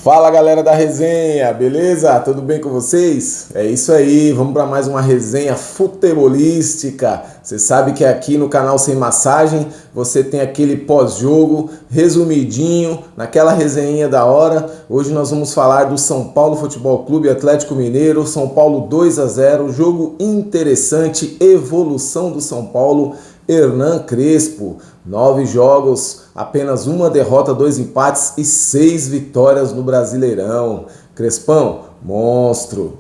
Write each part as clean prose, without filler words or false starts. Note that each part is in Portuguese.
Fala galera da resenha, beleza? Tudo bem com vocês? É isso aí, vamos para mais uma resenha futebolística. Você sabe que aqui no canal Sem Massagem você tem aquele pós-jogo resumidinho, naquela resenha da hora. Hoje nós vamos falar do São Paulo Futebol Clube Atlético Mineiro, São Paulo 2-0, jogo interessante, evolução do São Paulo. Hernan Crespo, 9 jogos, apenas uma derrota, 2 empates e 6 vitórias no Brasileirão. Crespão, monstro!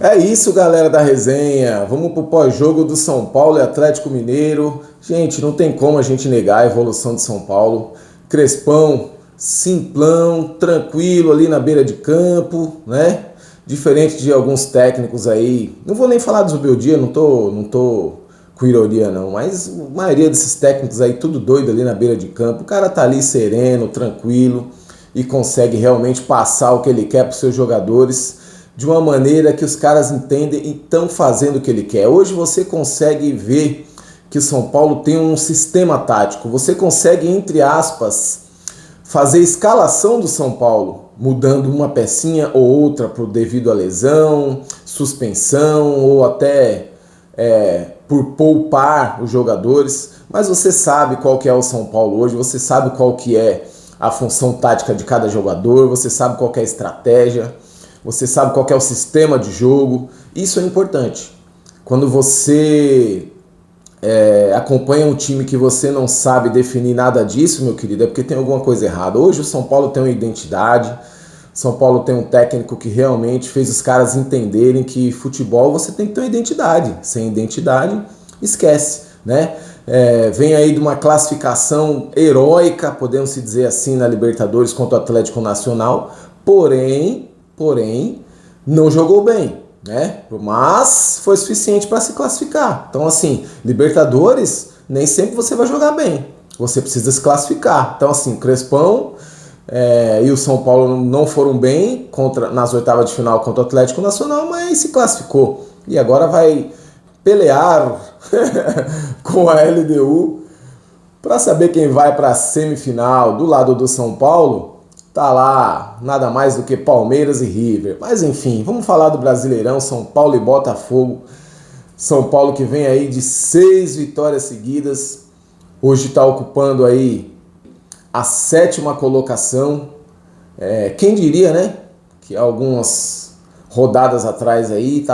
É isso, galera da resenha. Vamos pro pós-jogo do São Paulo e Atlético Mineiro. Gente, não tem como a gente negar a evolução de São Paulo. Crespão, simplão, tranquilo ali na beira de campo, né? Diferente de alguns técnicos aí. Não vou nem falar do Zubeldia, não tô com ironia não, mas a maioria desses técnicos aí tudo doido ali na beira de campo. O cara tá ali sereno, tranquilo e consegue realmente passar o que ele quer para os seus jogadores de uma maneira que os caras entendem e estão fazendo o que ele quer. Hoje você consegue ver que o São Paulo tem um sistema tático. Você consegue, entre aspas, fazer escalação do São Paulo, mudando uma pecinha ou outra devido à lesão, suspensão ou até por poupar os jogadores. Mas você sabe qual que é o São Paulo hoje, você sabe qual que é a função tática de cada jogador, você sabe qual que é a estratégia. Você sabe qual que é o sistema de jogo. Isso é importante. Quando você acompanha um time que você não sabe definir nada disso, meu querido, é porque tem alguma coisa errada. Hoje o São Paulo tem uma identidade. São Paulo tem um técnico que realmente fez os caras entenderem que futebol você tem que ter uma identidade. Sem identidade, esquece, né? Vem aí de uma classificação heróica, podemos se dizer assim, na Libertadores contra o Atlético Nacional. Porém, não jogou bem, né? Mas foi suficiente para se classificar. Então, assim, Libertadores, nem sempre você vai jogar bem. Você precisa se classificar. Então, assim, Crespão e o São Paulo não foram bem nas oitavas de final contra o Atlético Nacional, mas se classificou. E agora vai pelear com a LDU para saber quem vai para a semifinal. Do lado do São Paulo, tá lá nada mais do que Palmeiras e River. Mas enfim, vamos falar do Brasileirão, São Paulo e Botafogo. São Paulo que vem aí de 6 vitórias seguidas. Hoje está ocupando aí a 7ª colocação. Quem diria, né? Que algumas rodadas atrás aí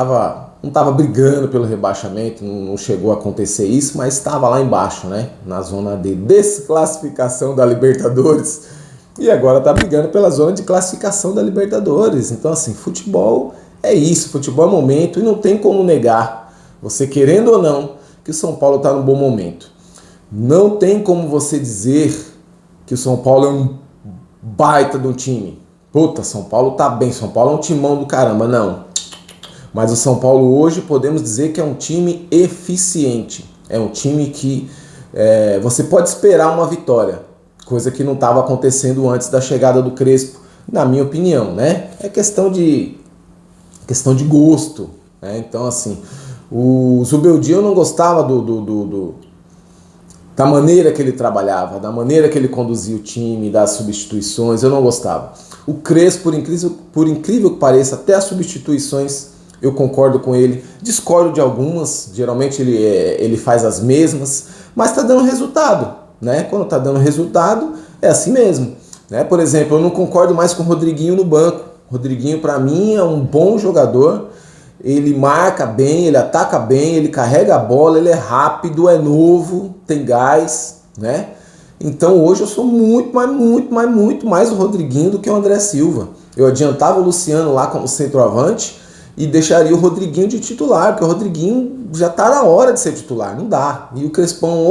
não estava brigando pelo rebaixamento, não chegou a acontecer isso, mas estava lá embaixo, né? Na zona de desclassificação da Libertadores. E agora tá brigando pela zona de classificação da Libertadores. Então, assim, futebol é isso, futebol é momento e não tem como negar, você querendo ou não, que o São Paulo tá num bom momento. Não tem como você dizer que o São Paulo é um baita de um time. Puta, São Paulo tá bem, São Paulo é um timão do caramba, não. Mas o São Paulo hoje podemos dizer que é um time eficiente. É um time que você pode esperar uma vitória. Coisa que não estava acontecendo antes da chegada do Crespo, na minha opinião, né? É questão de gosto, né? Então, assim, o Zubeldia eu não gostava da maneira que ele trabalhava, da maneira que ele conduzia o time, das substituições, eu não gostava. O Crespo, por incrível que pareça, até as substituições eu concordo com ele, discordo de algumas, geralmente ele faz as mesmas, mas está dando resultado. Né? Quando tá dando resultado, é assim mesmo. Né? Por exemplo, eu não concordo mais com o Rodriguinho no banco. Rodriguinho, para mim, é um bom jogador. Ele marca bem, ele ataca bem, ele carrega a bola, ele é rápido, é novo, tem gás. Né? Então hoje eu sou muito mais o Rodriguinho do que o André Silva. Eu adiantava o Luciano lá como centroavante e deixaria o Rodriguinho de titular, porque o Rodriguinho já tá na hora de ser titular, não dá. E o Crespão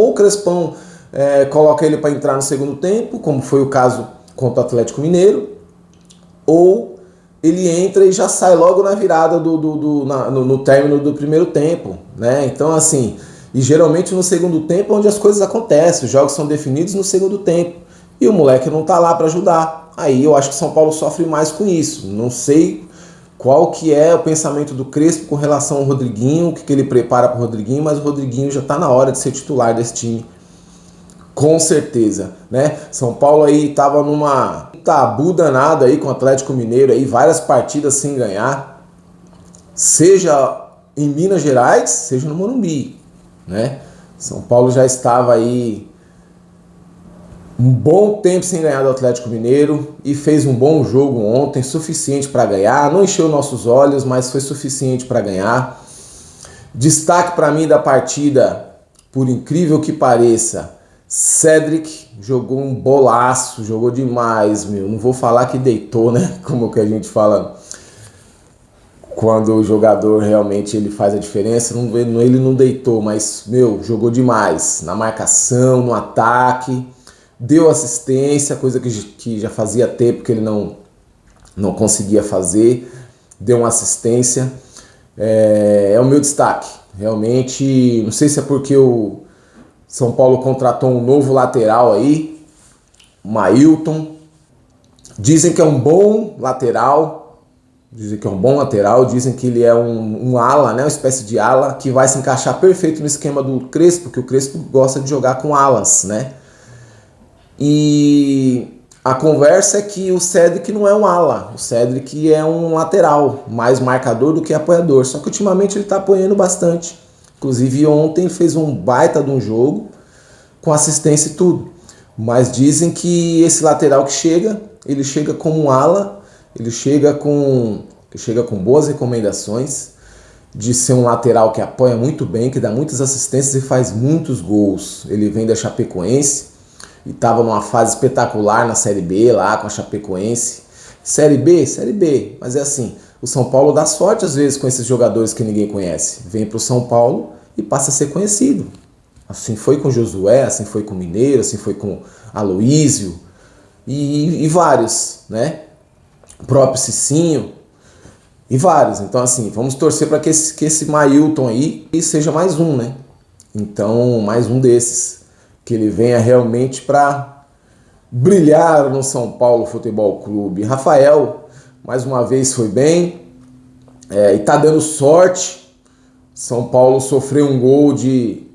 coloca ele para entrar no segundo tempo, como foi o caso contra o Atlético Mineiro, ou ele entra e já sai logo na virada no término do primeiro tempo, né? Então, assim, e geralmente no segundo tempo é onde as coisas acontecem, os jogos são definidos no segundo tempo, e o moleque não tá lá para ajudar. Aí eu acho que São Paulo sofre mais com isso. Não sei qual que é o pensamento do Crespo com relação ao Rodriguinho, o que ele prepara para o Rodriguinho, mas o Rodriguinho já está na hora de ser titular desse time, com certeza, né? São Paulo aí estava numa tabu danado aí com o Atlético Mineiro, aí várias partidas sem ganhar, seja em Minas Gerais, seja no Morumbi, né? São Paulo já estava aí um bom tempo sem ganhar do Atlético Mineiro e fez um bom jogo ontem, suficiente para ganhar. Não encheu nossos olhos, mas foi suficiente para ganhar. Destaque para mim da partida, por incrível que pareça, Cédric jogou um bolaço, jogou demais, meu. Não vou falar que deitou, né? Como que a gente fala quando o jogador realmente ele faz a diferença. Ele não deitou, mas, meu, jogou demais. Na marcação, no ataque. Deu assistência, coisa que já fazia tempo que ele não conseguia fazer. Deu uma assistência. É o meu destaque. Realmente, não sei se é porque o São Paulo contratou um novo lateral aí, o Mailton. Dizem que é um bom lateral. Dizem que ele é um ala, né? Uma espécie de ala que vai se encaixar perfeito no esquema do Crespo, porque o Crespo gosta de jogar com alas, né? E a conversa é que o Cédric não é um ala, o Cédric é um lateral, mais marcador do que apoiador. Só que ultimamente ele está apoiando bastante. Inclusive ontem fez um baita de um jogo, com assistência e tudo. Mas dizem que esse lateral que chega, ele chega como um ala, ele chega com boas recomendações de ser um lateral que apoia muito bem, que dá muitas assistências e faz muitos gols. Ele vem da Chapecoense e estava numa fase espetacular na Série B lá com a Chapecoense. Série B, mas é assim, o São Paulo dá sorte às vezes com esses jogadores que ninguém conhece. Vem para o São Paulo e passa a ser conhecido. Assim foi com Josué, assim foi com Mineiro, assim foi com Aloísio e vários, né? O próprio Cicinho e vários. Então assim, vamos torcer para que esse Mailton aí seja mais um, né? Então, mais um desses. Que ele venha realmente para brilhar no São Paulo Futebol Clube. Rafael, mais uma vez, foi bem e tá dando sorte. São Paulo sofreu um gol de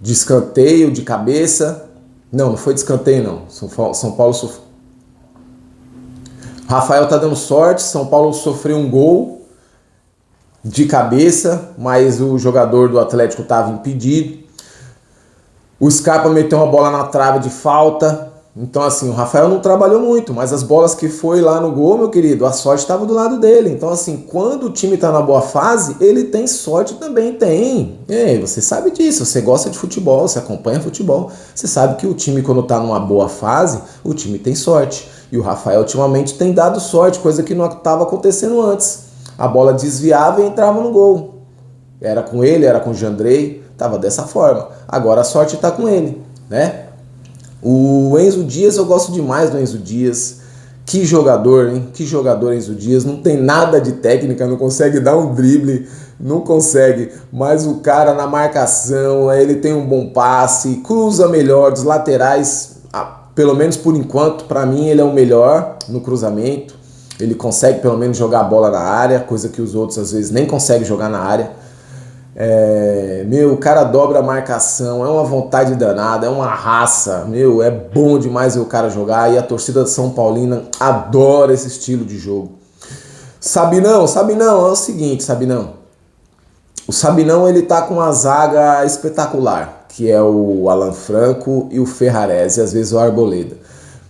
escanteio, de cabeça. Não foi de escanteio, não. São Paulo sofreu. Rafael tá dando sorte. São Paulo sofreu um gol de cabeça, mas o jogador do Atlético estava impedido. O Scarpa meteu uma bola na trave de falta. Então assim, o Rafael não trabalhou muito, mas as bolas que foi lá no gol, meu querido, a sorte estava do lado dele. Então assim, quando o time está na boa fase, ele tem sorte também, tem. Você sabe disso, você gosta de futebol, você acompanha futebol. Você sabe que o time quando está numa boa fase, o time tem sorte. E o Rafael ultimamente tem dado sorte, coisa que não estava acontecendo antes. A bola desviava e entrava no gol. Era com ele, era com o Jandrei. Tava dessa forma. Agora a sorte tá com ele, né? O Enzo Dias, eu gosto demais do Enzo Dias. Que jogador, hein? Que jogador Enzo Dias. Não tem nada de técnica, não consegue dar um drible, não consegue. Mas o cara na marcação, ele tem um bom passe, cruza melhor dos laterais, pelo menos por enquanto, para mim ele é o melhor no cruzamento. Ele consegue pelo menos jogar a bola na área, coisa que os outros às vezes nem conseguem jogar na área. O cara dobra a marcação, é uma vontade danada, é uma raça, é bom demais ver o cara jogar e a torcida São Paulina adora esse estilo de jogo. Sabinão, é o seguinte, Sabinão. O Sabinão ele tá com uma zaga espetacular, que é o Alan Franco e o Ferrarese, e às vezes o Arboleda.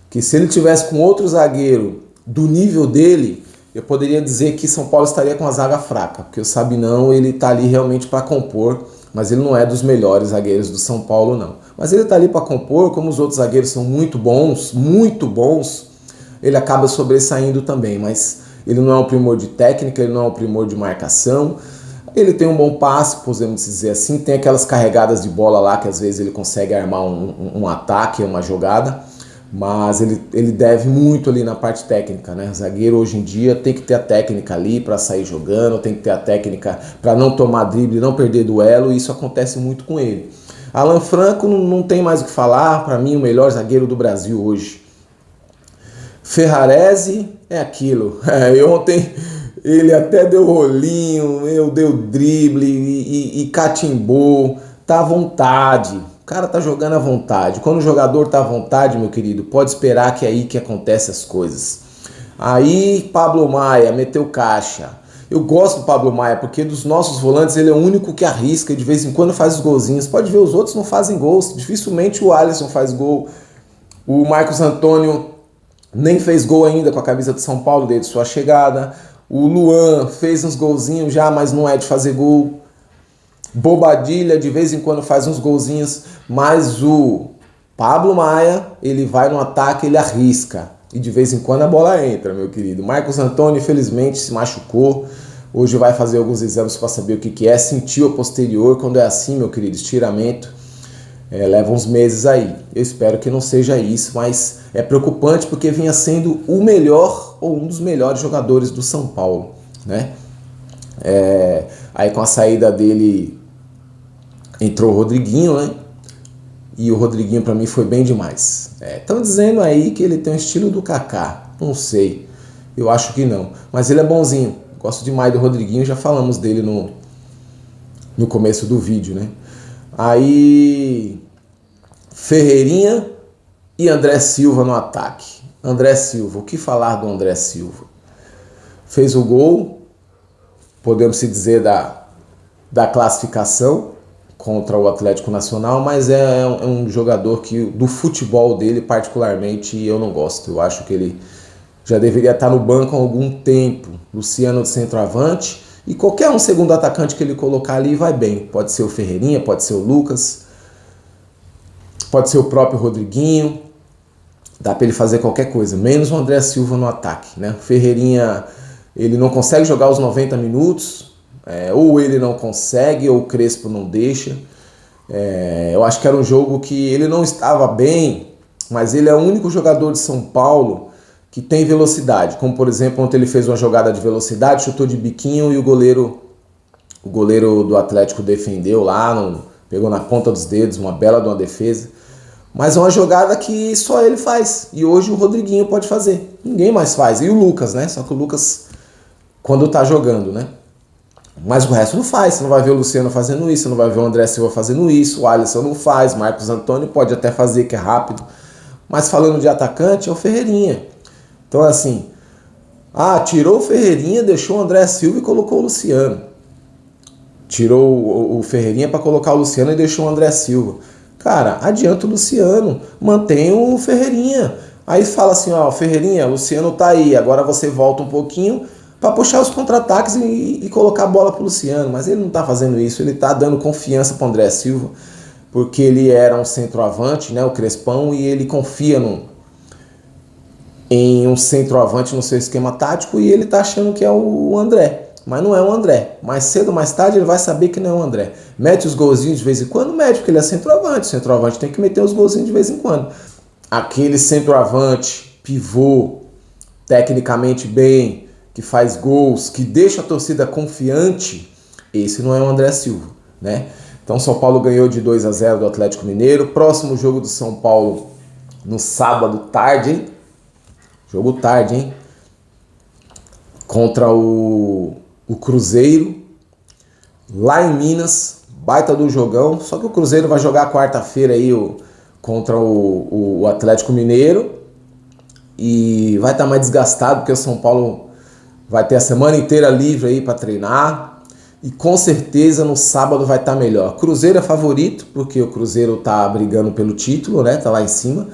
Que se ele tivesse com outro zagueiro do nível dele, eu poderia dizer que São Paulo estaria com a zaga fraca, porque o Sabinão ele tá ali realmente para compor, mas ele não é dos melhores zagueiros do São Paulo, não. Mas ele tá ali para compor, como os outros zagueiros são muito bons, ele acaba sobressaindo também, mas ele não é um primor de técnica, ele não é um primor de marcação, ele tem um bom passe, podemos dizer assim, tem aquelas carregadas de bola lá que às vezes ele consegue armar um ataque, uma jogada, mas ele deve muito ali na parte técnica, né? O zagueiro hoje em dia tem que ter a técnica ali para sair jogando, tem que ter a técnica para não tomar drible, não perder duelo, e isso acontece muito com ele. Alan Franco não tem mais o que falar, para mim o melhor zagueiro do Brasil hoje. Ferrarese é aquilo. Ele até deu rolinho, deu drible e catimbou. Tá à vontade. O cara tá jogando à vontade. Quando o jogador tá à vontade, meu querido, pode esperar que é aí que acontecem as coisas. Aí Pablo Maia meteu caixa. Eu gosto do Pablo Maia porque dos nossos volantes ele é o único que arrisca e de vez em quando faz os golzinhos. Pode ver, os outros não fazem gols. Dificilmente o Alisson faz gol. O Marcos Antônio nem fez gol ainda com a camisa de São Paulo desde sua chegada. O Luan fez uns golzinhos já, mas não é de fazer gol. Bobadilha de vez em quando faz uns golzinhos, mas o Pablo Maia, ele vai no ataque, ele arrisca. E de vez em quando a bola entra, meu querido. Marcos Antônio, infelizmente, se machucou. Hoje vai fazer alguns exames para saber o que é. Sentiu a posterior. Quando é assim, meu querido, estiramento, leva uns meses aí. Eu espero que não seja isso, mas é preocupante porque vinha sendo o melhor ou um dos melhores jogadores do São Paulo, né? Aí com a saída dele entrou o Rodriguinho, né? E o Rodriguinho para mim foi bem demais. Estão dizendo aí que ele tem o estilo do Kaká. Não sei. Eu acho que não. Mas ele é bonzinho. Gosto demais do Rodriguinho. Já falamos dele no começo do vídeo, né? Aí Ferreirinha e André Silva no ataque. André Silva. O que falar do André Silva? Fez o gol. Podemos se dizer da classificação contra o Atlético Nacional, mas é um jogador que do futebol dele particularmente eu não gosto. Eu acho que ele já deveria estar no banco há algum tempo. Luciano de centroavante e qualquer um segundo atacante que ele colocar ali vai bem. Pode ser o Ferreirinha, pode ser o Lucas, pode ser o próprio Rodriguinho. Dá para ele fazer qualquer coisa, menos o André Silva no ataque, né? O Ferreirinha, ele não consegue jogar os 90 minutos, ou ele não consegue, ou o Crespo não deixa. Eu acho que era um jogo que ele não estava bem, mas ele é o único jogador de São Paulo que tem velocidade. Como, por exemplo, ontem ele fez uma jogada de velocidade, chutou de biquinho e o goleiro do Atlético defendeu lá, pegou na ponta dos dedos, uma bela de uma defesa. Mas é uma jogada que só ele faz. E hoje o Rodriguinho pode fazer. Ninguém mais faz. E o Lucas, né? Só que o Lucas, quando tá jogando, né? Mas o resto não faz. Você não vai ver o Luciano fazendo isso, você não vai ver o André Silva fazendo isso, o Alisson não faz, Marcos Antônio pode até fazer, que é rápido. Mas falando de atacante, é o Ferreirinha. Então assim, tirou o Ferreirinha, deixou o André Silva e colocou o Luciano. Tirou o Ferreirinha para colocar o Luciano e deixou o André Silva. Cara, adianta o Luciano, mantém o Ferreirinha. Aí fala assim, Ferreirinha, o Luciano tá aí, agora você volta um pouquinho para puxar os contra-ataques e colocar a bola pro Luciano. Mas ele não tá fazendo isso, ele tá dando confiança pro André Silva, porque ele era um centroavante, né, o Crespão, e ele confia em um centroavante no seu esquema tático e ele tá achando que é o André. Mas não é o André. Mais cedo ou mais tarde ele vai saber que não é o André. Mete os golzinhos de vez em quando? Mete, porque ele é centroavante. O centroavante tem que meter os golzinhos de vez em quando. Aquele centroavante, pivô, tecnicamente bem, que faz gols, que deixa a torcida confiante, esse não é o André Silva, né? Então São Paulo ganhou de 2-0 do Atlético Mineiro. Próximo jogo do São Paulo no sábado tarde, hein? Jogo tarde, hein? Contra o Cruzeiro, lá em Minas, baita do jogão, só que o Cruzeiro vai jogar quarta-feira aí contra o Atlético Mineiro e vai estar mais desgastado porque o São Paulo vai ter a semana inteira livre aí para treinar e com certeza no sábado vai estar melhor. Cruzeiro é favorito porque o Cruzeiro tá brigando pelo título, né? Tá lá em cima.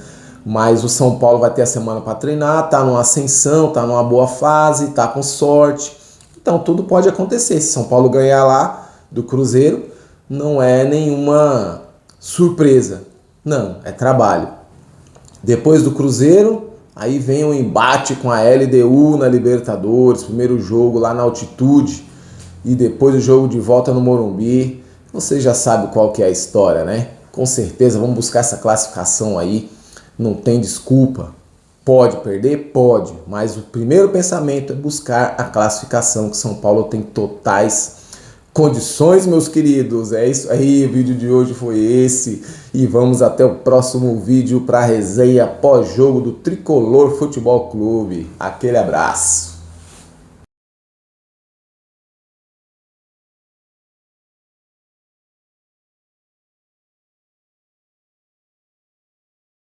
Mas o São Paulo vai ter a semana para treinar, tá numa ascensão, tá numa boa fase, tá com sorte. Então tudo pode acontecer. Se São Paulo ganhar lá do Cruzeiro, não é nenhuma surpresa. Não, é trabalho. Depois do Cruzeiro, aí vem o embate com a LDU na Libertadores, primeiro jogo lá na altitude e depois o jogo de volta no Morumbi. Você já sabe qual que é a história, né? Com certeza vamos buscar essa classificação aí. Não tem desculpa. Pode perder? Pode. Mas o primeiro pensamento é buscar a classificação, que São Paulo tem totais condições, meus queridos. É isso aí, o vídeo de hoje foi esse. E vamos até o próximo vídeo para a resenha pós-jogo do Tricolor Futebol Clube. Aquele abraço.